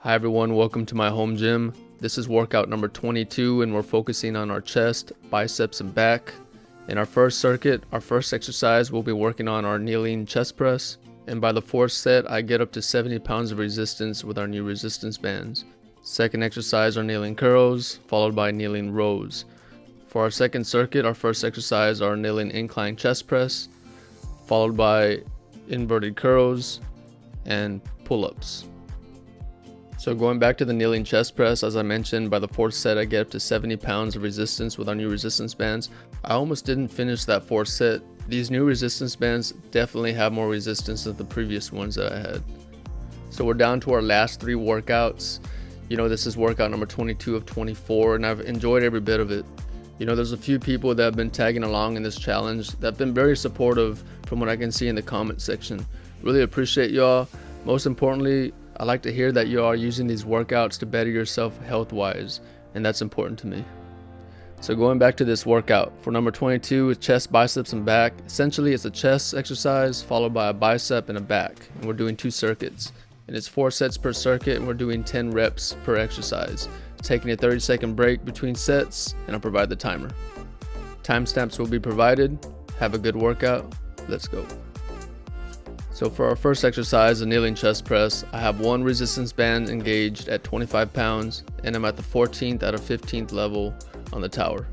Hi everyone, welcome to my home gym. This is workout number 22 and we're focusing on our chest, biceps, and back. In our first circuit, our first exercise, we'll be working on our kneeling chest press. And by the fourth set, I get up to 70 pounds of resistance with our new resistance bands. Second exercise are kneeling curls, followed by kneeling rows. For our second circuit, our first exercise are kneeling incline chest press, followed by inverted curls and pull-ups. So going back to the kneeling chest press, as I mentioned, by the fourth set I get up to 70 pounds of resistance with our new resistance bands. I almost didn't finish that fourth set. These new resistance bands definitely have more resistance than the previous ones that I had. So we're down to our last three workouts. This is workout number 22 of 24 and I've enjoyed every bit of it. There's a few people that have been tagging along in this challenge that have been very supportive from what I can see in the comment section. Really appreciate y'all. Most importantly, I like to hear that you are using these workouts to better yourself health-wise, and that's important to me. So going back to this workout, for number 22 is chest, biceps, and back. Essentially, it's a chest exercise followed by a bicep and a back, and we're doing 2 circuits. And it's 4 sets per circuit, and we're doing 10 reps per exercise. Taking a 30-second break between sets, and I'll provide the timer. Timestamps will be provided. Have a good workout. Let's go. So for our first exercise, the kneeling chest press, I have one resistance band engaged at 25 pounds and I'm at the 14th out of 15th level on the tower.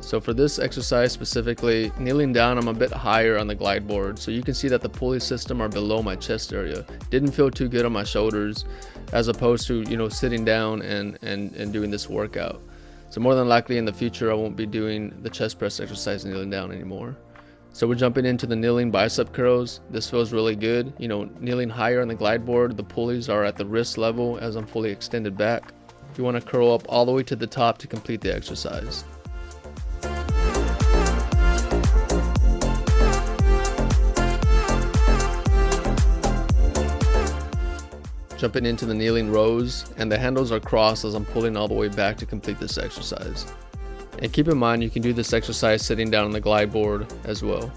So for this exercise specifically, kneeling down, I'm a bit higher on the glide board. So you can see that the pulley system are below my chest area. Didn't feel too good on my shoulders as opposed to, sitting down and doing this workout. So more than likely in the future, I won't be doing the chest press exercise kneeling down anymore. So we're jumping into the kneeling bicep curls. This feels really good. Kneeling higher on the glide board, the pulleys are at the wrist level as I'm fully extended back. You want to curl up all the way to the top to complete the exercise. Jumping into the kneeling rows, and the handles are crossed as I'm pulling all the way back to complete this exercise. And keep in mind, you can do this exercise sitting down on the glide board as well.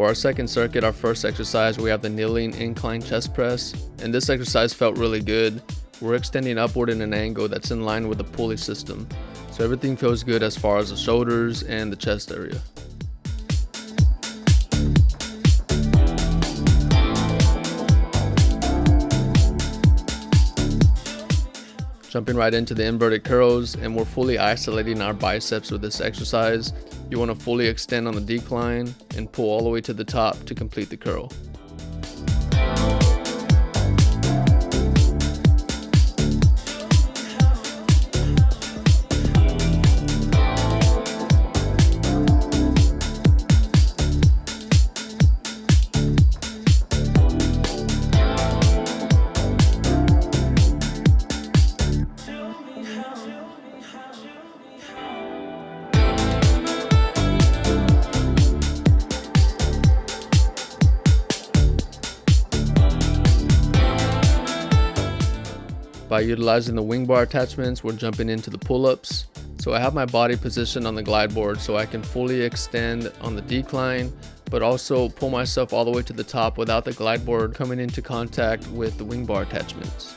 For our second circuit, our first exercise, we have the kneeling incline chest press, and this exercise felt really good. We're extending upward in an angle that's in line with the pulley system, so everything feels good as far as the shoulders and the chest area. Jumping right into the inverted curls, and we're fully isolating our biceps with this exercise. You want to fully extend on the decline and pull all the way to the top to complete the curl. By utilizing the wing bar attachments, we're jumping into the pull-ups. So I have my body positioned on the glide board so I can fully extend on the decline, but also pull myself all the way to the top without the glide board coming into contact with the wing bar attachments.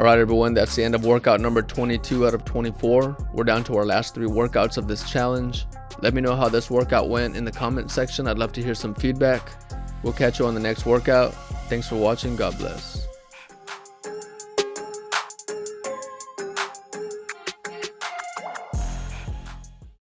Alright everyone, that's the end of workout number 22 out of 24. We're down to our last 3 workouts of this challenge. Let me know how this workout went in the comment section. I'd love to hear some feedback. We'll catch you on the next workout. Thanks for watching. God bless.